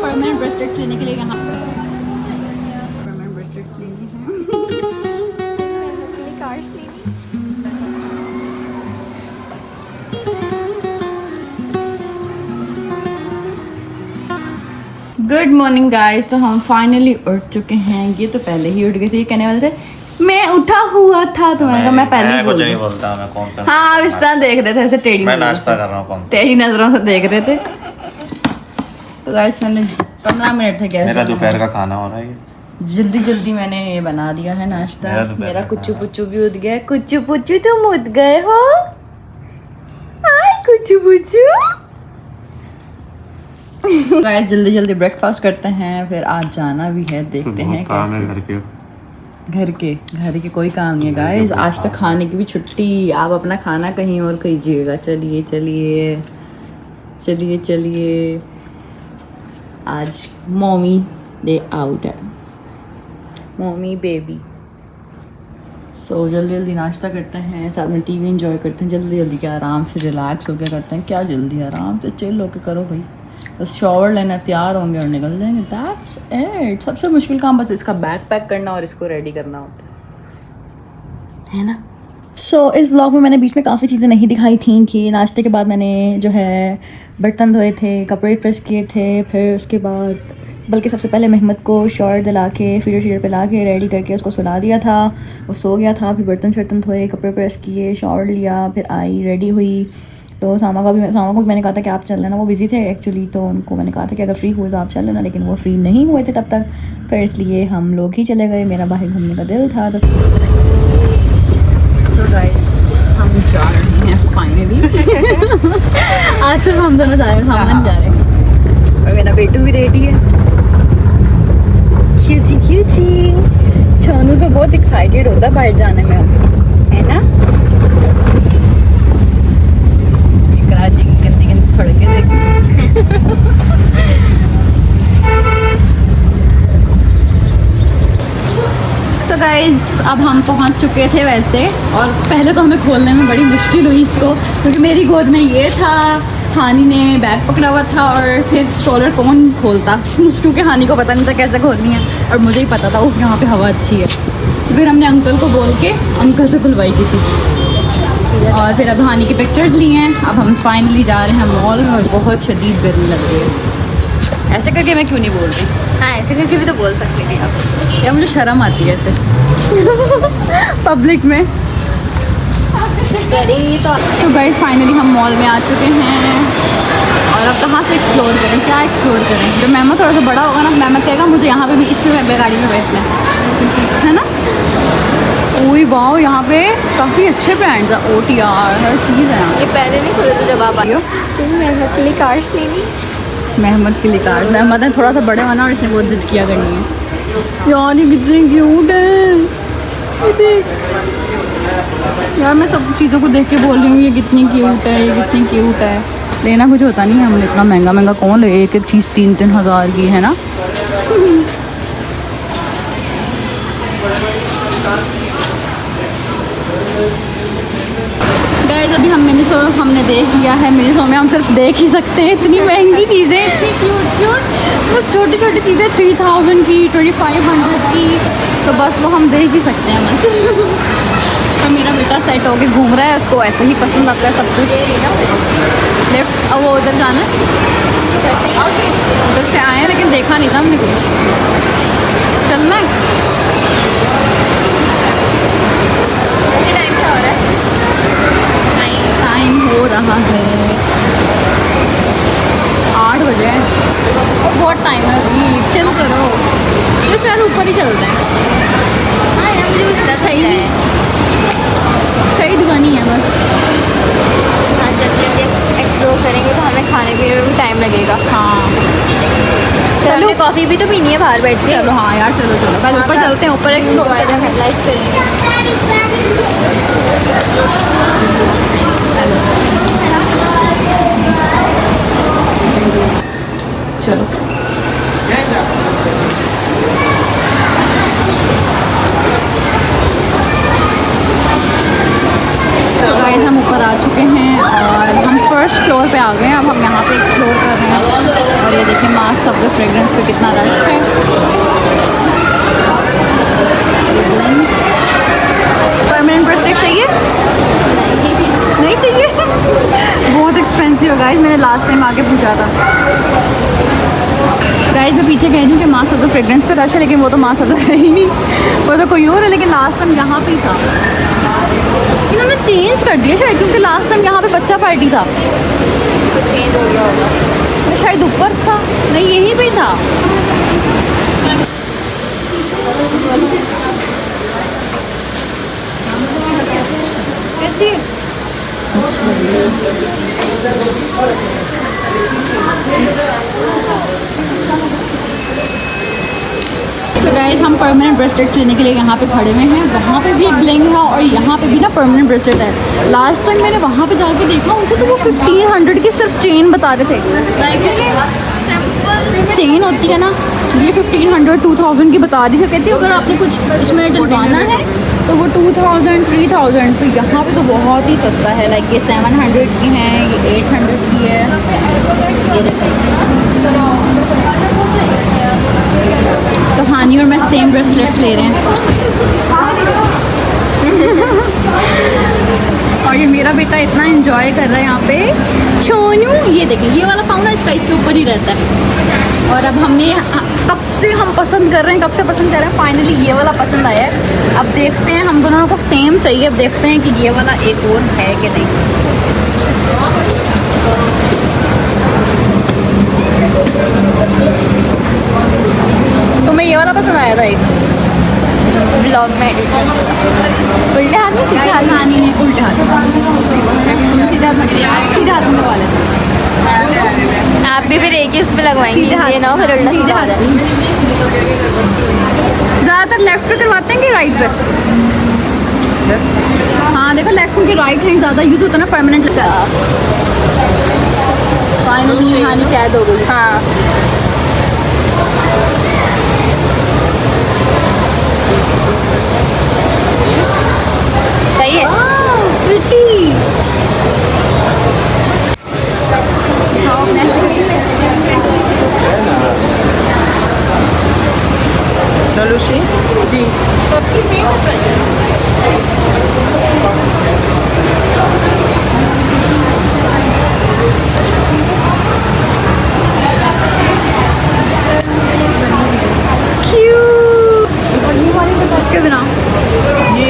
Permanent bracelets लेने के लिए यहाँ परमानेंट ब्रेसलेट्स लेनी है। कार्ड्स लेनी। Good morning guys. तो हम फाइनली उठ चुके हैं। ये तो पहले ही उठ गए थे। ये कहने वाले थे मैं उठा हुआ था, तो मैंने कहा मैं पहले ही कुछ नहीं बोलता मैं कौन सा। हाँ आप इस तरह देख रहे थे ऐसे टेढ़ी मैं नजरों नाश्ता से। कर रहा हूँ कौन सा। टेढ़ी नजरों से देख रहे थे। तो गाइस मैंने 15 मिनट थे गैस मेरा दोपहर का खाना हो रहा है। जल्दी जल्दी मैंने ये बना दिया है नाश्ता। मेरा दोपहर मेरा का कुच्चू खाना। पुच्चू भी उठ गया। कुच्चू पुच्चू तुम उठ गए हो? हाय कुच्चू पुच्चू। गाइस जल्दी जल्दी ब्रेकफास्ट करते हैं, फिर आज जाना भी है, देखते हैं काम है कैसे। घर के। घर के कोई काम नहीं है गाइस। आज तो खाने की भी छुट्टी। आप अपना खाना कहीं और कीजिएगा। चलिए चलिए चलिए चलिए। आज मम्मी डे आउट है, मम्मी बेबी। सो जल्दी जल्दी नाश्ता करते हैं, साथ में टीवी एंजॉय करते हैं। जल्दी जल्दी क्या आराम से रिलैक्स होकर करते हैं। क्या जल्दी आराम से चिल होकर करो भाई। बस शॉवर लेना, तैयार होंगे और निकल जाएंगे। That's it. सबसे मुश्किल काम बस इसका बैग पैक करना और इसको रेडी करना होता है ना। सो इस व्लॉग में मैंने बीच में काफ़ी चीज़ें नहीं दिखाई थी कि नाश्ते के बाद मैंने जो है बर्तन धोए थे, कपड़े प्रेस किए थे, फिर उसके बाद बल्कि सबसे पहले महमद को शॉवर दिला के फीडर शीडर पे ला के रेडी करके उसको सुला दिया था। वो सो गया था। फिर बर्तन शर्तन धोए, कपड़े प्रेस किए, शॉवर लिया, फिर आई रेडी हुई। तो सामा को मैंने कहा था कि आप चल लेना। वो बिज़ी थे एक्चुअली, तो उनको मैंने कहा था कि अगर फ्री हुए तो आप चल लेना, लेकिन वो फ्री नहीं हुए थे तब तक। फिर इसलिए हम लोग ही चले गए। मेरा बाहर घूमने का दिल था। तो सो गाइस हम जा रहे हैं फाइनली। आज सिर्फ हम दोनों जा रहे हैं, सामान जा रहे हैं। और मेरा बेटू भी रेडी है। Cutie cutie. छोनू तो बहुत एक्साइटेड होता है बाहर जाने में, है ना। कराची की गंदी गंदी सड़कें देखी। सो गाइज अब हम पहुंच चुके थे वैसे, और पहले तो हमें खोलने में बड़ी मुश्किल हुई इसको, क्योंकि मेरी गोद में ये था, हानी ने बैग पकड़ा हुआ था, और फिर स्ट्रोलर कौन खोलता, क्योंकि हानी को पता नहीं था कैसे खोलनी है और मुझे ही पता था उस यहाँ पे हवा अच्छी है। तो फिर हमने अंकल को बोल के अंकल से खुलवाई किसी, और फिर अब हानी की पिक्चर्स ली हैं। अब हम फाइनली जा रहे हैं मॉल में, और बहुत शदीद गर्मी लग रही है। ऐसे करके मैं क्यों नहीं बोल रही? हाँ ऐसे करके भी तो बोल सकते थे आप। या मुझे शर्म आती है ऐसे पब्लिक में करेंगी तो। तो गाइस फाइनली हम मॉल में आ चुके हैं, और अब कहाँ से एक्सप्लोर करें, क्या एक्सप्लोर करें। जब मेहमद थोड़ा सा बड़ा होगा ना, मेहमद कहेगा मुझे यहाँ पे भी इस पे गाड़ी में बैठना है ना। ओए वाओ, यहाँ पे काफ़ी अच्छे ब्रांड्स हैं, OTR हर चीज़ है यहाँ। ये पहले नहीं खुले थे जब आप आए हो। तुम मेहमद के लिए कार्ड्स लेनी। मेहमद के लिए कार्ड, मेहमद ने थोड़ा सा बड़े होना और इसने बहुत जिद किया करनी है। यार ये कितनी क्यूट है, ये देख। यार मैं सब चीज़ों को देख के बोल रही हूँ ये कितनी क्यूट है, ये कितनी क्यूट है। लेना कुछ होता नहीं है, हमने इतना महंगा महंगा कौन ले, एक एक चीज़ 3-3 हज़ार की है ना। गाइस अभी हमने देख लिया है। मिनीसो में हम सिर्फ देख ही सकते हैं, इतनी महंगी चीज़ें, इतनी क्यूट बस छोटी छोटी चीज़ें 3000 की, 2500 की, तो बस वो हम देख ही सकते हैं बस। और मेरा बेटा सेट होके घूम रहा है, उसको ऐसे ही पसंद आता है सब कुछ। लेफ्ट, अब वो उधर जाना है, उधर से आए हैं लेकिन देखा नहीं था हमने कुछ। चलना है। टाइम क्या हो रहा है? टाइम हो रहा है 8 बजे है, और बहुत टाइम है अभी। चल करो तो चल ऊपर ही चलते हैं। हाँ यार मुझे कुछ लग सही है। सही दुकानी है बस। हाँ जल्दी जल्दी एक्सप्लोर करेंगे तो हमें खाने पीने में भी टाइम लगेगा। हाँ चलो हमने कॉफ़ी भी तो पीनी है बाहर बैठ के। चलो, हाँ यार चलो चलो पहले ऊपर चलते हैं, ऊपर एक्सप्लोर करेंगे। लाइफ करेंगे। चलो तो गाइस हम ऊपर आ चुके हैं और हम फर्स्ट फ्लोर पे आ गए हैं। अब हम यहाँ पे एक्सप्लोर कर रहे हैं, और ये देखिए मास्क सब फ्रेग्रेंस पे कितना रश है। परमानेंट ब्रेसलेट चाहिए? नहीं चाहिए? बहुत एक्सपेंसिव है गाइस, मैंने लास्ट टाइम आके पूछा था। गाइस मैं पीछे कह रही हूँ कि माँ सदर फ्रेग्रेंस पे रश है, लेकिन वो तो माँ सदर है ही नहीं, वो तो कोई और है। लेकिन लास्ट टाइम यहाँ पे ही था, इन्होंने चेंज कर दिया शायद, क्योंकि लास्ट टाइम यहाँ पे बच्चा पार्टी था तो चेंज हो गया होगा। तो शायद ऊपर था, नहीं यहीं पे था। कैसी तो गाइस हम परमानेंट ब्रेसलेट्स लेने के लिए यहाँ पे खड़े हुए हैं। वहाँ पे भी एक ब्लिंग है और यहाँ पे भी ना परमानेंट ब्रेसलेट है। लास्ट टाइम मैंने वहाँ पे जाके देखा उनसे, तो वो 1500 की सिर्फ चेन बता रहे थे। चेन होती है ना, ये 1500 2000 की बता रही थी। कहती है अगर आपने कुछ इसमें डलवाना है तो वो 2000 3000। तो यहाँ पे तो बहुत ही सस्ता है। लाइक ये 700 की है, ये 800 की है। ये देखें, तो हानी और मैं सेम ब्रेसलेट्स ले रहे हैं। और ये मेरा बेटा इतना एंजॉय कर रहा है यहाँ पे। छोनू ये देखिए, ये वाला पाउंड है इसका, इसके ऊपर ही रहता है। और अब हमने कब से हम पसंद कर रहे हैं, फाइनली ये वाला पसंद आया है। अब देखते हैं, हम दोनों को सेम चाहिए। अब देखते हैं कि ये वाला एक और है कि नहीं। तुम्हें ये वाला पसंद आया था एक ब्लॉग में एडिट उल्टे हाथ में सीधे हाथ में। हानी ने उल्टे हाथ सीधा हाथ में वाले। आप भी फिर एक ही उस पर लगवाएंगे, ये ना हो फिर उल्टा सीधा हाथ। ज़्यादातर लेफ्ट पे करवाते हैं कि राइट पे? हाँ देखो, लेफ्ट में राइट हैंड ज़्यादा यूज होता है ना परमानेंट। फाइनली हानी कैद हो गई। हाँ चाहिए। प्रिटी चलो शी जी, सबकी सेम प्राइस। इसके बिना ये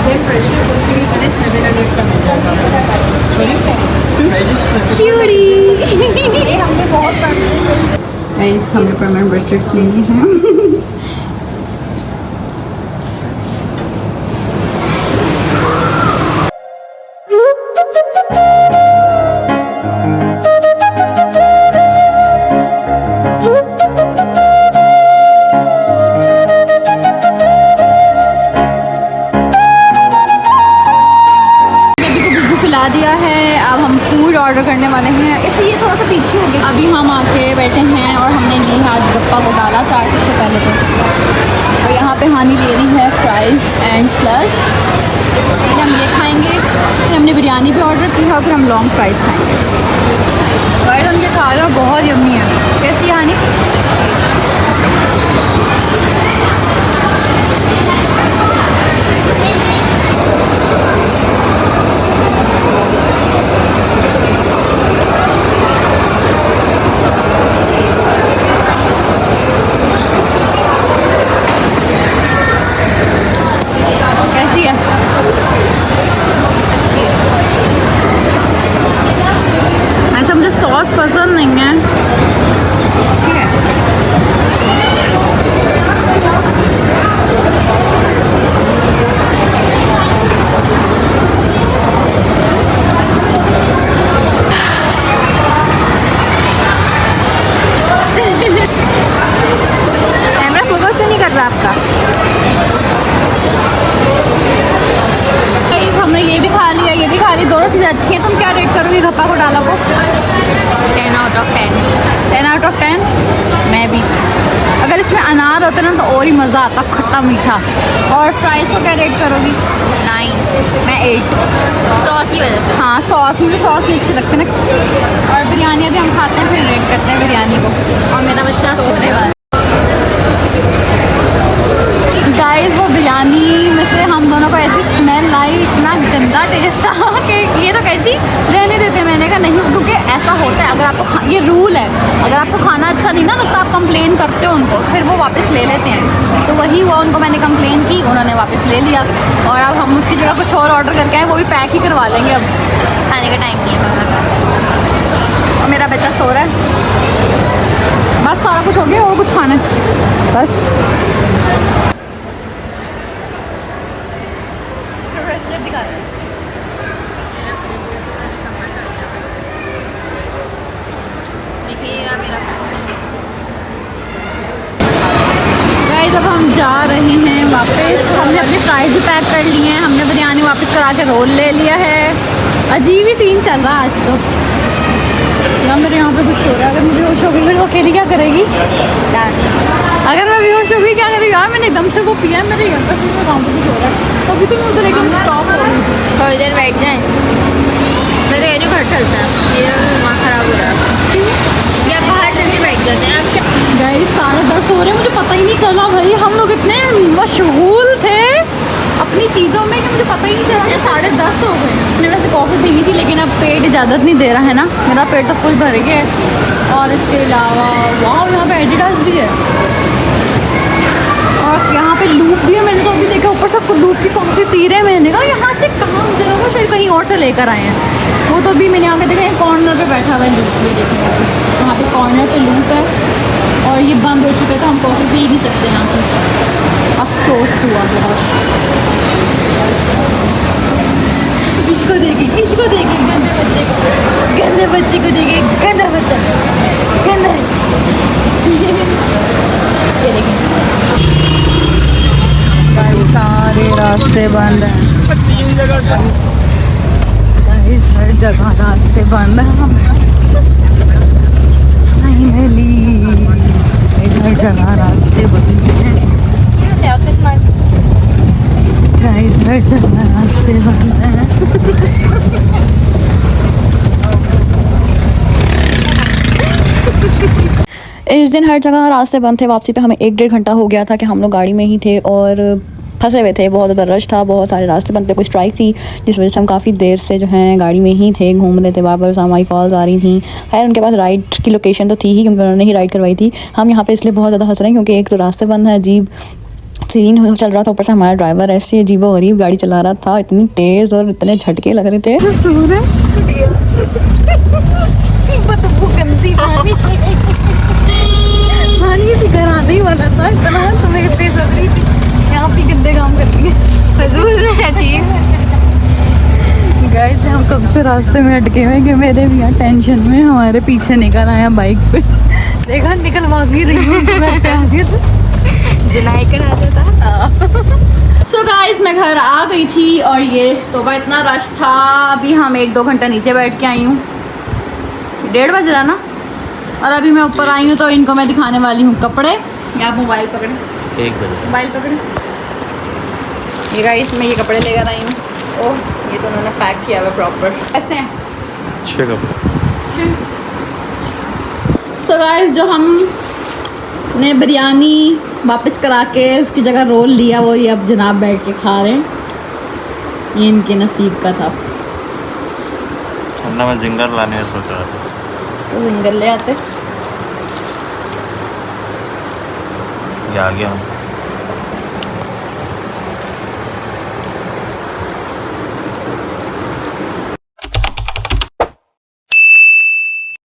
सेम प्राइस में कुछ भी करें 700 का मिल जाएगा। क्यूटी। गाइस हमने परमानेंट ब्रेसलेट्स ले ली हैं। खिला दिया है। अब हम फूड ऑर्डर करने वाले हैं, इसलिए थोड़ा सा पीछे हो गए। अभी हम आके बैठे हैं और हमने ली है आज गप्पा घोटाला 4 सबसे पहले तो। और यहाँ पे हानी ले रही है फ्राइज़ एंड स्लश। पहले हम ये खाएंगे, फिर हमने बिरयानी भी ऑर्डर की है और फिर हम लॉन्ग फ्राइज़ खाएंगे। गाइस उनके खा रहे हैं, बहुत यम्मी है। कैसी है हानी? कैसी है? अच्छी है। ऐसा मुझे सॉस पसंद नहीं है। अच्छी है। कैमरा फोकस तो नहीं कर रहा आपका। हमने ये भी खा लिया, ये भी खा ली, दोनों चीज़ें अच्छी हैं। तुम क्या रेट करोगी गप्पा घोटाला को? 10 out of 10। 10 out of 10। मैं भी, अगर इसमें अनार होते ना तो और ही मज़ा आता, खट्टा मीठा। और फ्राइज़ को क्या रेट करोगी? 9। मैं 8। सॉस की वजह से। हाँ सॉस, मुझे सॉस नहीं अच्छे लगते ना। और बिरयानी भी हम खाते हैं, फिर रेट करते हैं बिरयानी को। और मेरा बच्चा सोने वाला। गाइस वो बिरयानी में से हम दोनों को ऐसी स्मेल आई, इतना गंदा टेस्ट था कि ये तो कहती रहने देते। मैंने कहा नहीं, क्योंकि ऐसा होता है, अगर आपको ये रूल है, अगर आपको खाना अच्छा नहीं ना लगता आप कंप्लेन करते हो उनको, फिर वो वापस ले लेते हैं। तो वही हुआ, उनको मैंने कंप्लेन की, उन्होंने वापस ले लिया। और अब हम उसकी जगह कुछ और ऑर्डर करके आए, वो भी पैक ही करवा लेंगे अब। खाने का टाइम नहीं है हमारे पास। और मेरा बच्चा सो रहा है। बस सारा कुछ हो गया, और कुछ खाना है बस। गाइस अब हम जा रहे हैं वापस। हमने अपने फ्राइज भी पैक कर लिए हैं, हमने बिरयानी वापस करा के रोल ले लिया है। अजीब ही सीन चल रहा है आज तो। यार मेरे यहाँ पे कुछ हो रहा है। अगर मैं बेहोश हो गई, मेरी अकेली क्या करेगी? डांस। अगर मैं बेहोश हो गई क्या करेगी? यार मैंने एकदम से वो पिया है, मेरे घर पर गाँव पे कुछ हो रहा है, तभी तो मैं उधर एकदम स्टॉप हो रही थी। थोड़ी देर बैठ जाएं। मैं तो कह रही हूँ घर चलता है, मेरा दिमाग ख़राब हो रहा है। क्यों? या बाहर जल्दी बैठ जाते हैं। अब क्या गाइस 10:30 हो रहे हैं, मुझे पता ही नहीं चला भाई। हम लोग इतने मशगूल थे अपनी चीज़ों में कि मुझे पता ही नहीं चला कि 10:30 हो गए। मैंने वैसे कॉफ़ी पीनी थी, लेकिन अब पेट इजाज़त नहीं दे रहा है ना। मेरा पेट तो फुल भर गया है। और इसके अलावा वाह, यहाँ पे एडिडास भी है और यहाँ पे लूप भी है। मैंने तो अभी देखा ऊपर सब लूप की कॉफ़ी पी रहे हैं। मैंने कहा यहाँ से कहाँ, मुझे लगा शायद कहीं और से लेकर आए हैं। वो तो अभी मैंने आके देखा कॉर्नर पे बैठा हुआ है लूप। ये देखिए वहाँ पे कॉर्नर पे लूप है और ये बंद हो चुका है, तो हम कॉफ़ी पी ही नहीं सकते यहाँ से। अफसोस हुआ बहुत। इसको देखे गंदे बच्चे को, गंदे बच्चे को देखे, गंदा बच्चा, गंदा। ये देखें सारे रास्ते बंद हैं। हर जगह रास्ते बंद हैं। फाइनली हर जगह रास्ते बंद हैं। गाइस हर जगह रास्ते बंद हैं। इस दिन हर जगह रास्ते बंद थे। वापसी पे हमें 1-1.5 घंटा हो गया था कि हम लोग गाड़ी में ही थे और फंसे हुए थे। बहुत ज़्यादा रश था, बहुत सारे रास्ते बंद थे। कोई स्ट्राइक थी जिस वजह से हम काफ़ी देर से जो है गाड़ी में ही थे, घूम रहे थे। वापस हमारी कॉल्स आ रही थी। खैर उनके पास राइड की लोकेशन तो थी ही, क्योंकि उन्होंने ही राइड करवाई थी। हम यहाँ पे इसलिए बहुत ज़्यादा हंस रहे हैं क्योंकि एक तो रास्ते बंद है, अजीब सीन चल रहा था। ऊपर से हमारा ड्राइवर ऐसे अजीबो गरीब गाड़ी चला रहा था, इतनी तेज़ और इतने झटके लग रहे थे। पानी भी घर आने ही वाला था, इतना तुम्हें तेज लग रही थी। यहाँ पे गंदे काम करती है फजूल में अजीब। गाइस हम कब से रास्ते में अटके हुए कि मेरे भी यहाँ टेंशन में हमारे पीछे निकल आया बाइक पे। देखा निकल भागी रही हूँ घर से आगे तो जुलाई कर आता था। सो गाइस मैं घर आ गई थी और ये तो भाई इतना रश था। अभी हम 1-2 घंटा नीचे बैठ के आई हूँ। 1:30 बज रहा ना। और अभी मैं ऊपर आई हूँ तो इनको मैं दिखाने वाली हूँ कपड़े। या आप मोबाइल पकड़े, 1 बजे मोबाइल पकड़े। ये गाइस मैं ये कपड़े लेकर आई हूँ। ओह ये तो उन्होंने पैक किया हुआ प्रॉपर। कैसे हैं? 6 कपड़े। सो गाइस जो हमने बिरयानी वापस करा के उसकी जगह रोल लिया, वो ये अब जनाब बैठ के खा रहे हैं। ये इनके नसीब का था। वरना मैं जिंगर लाने का सोच रहा था। तो जिंगर ले आते। क्या आ गया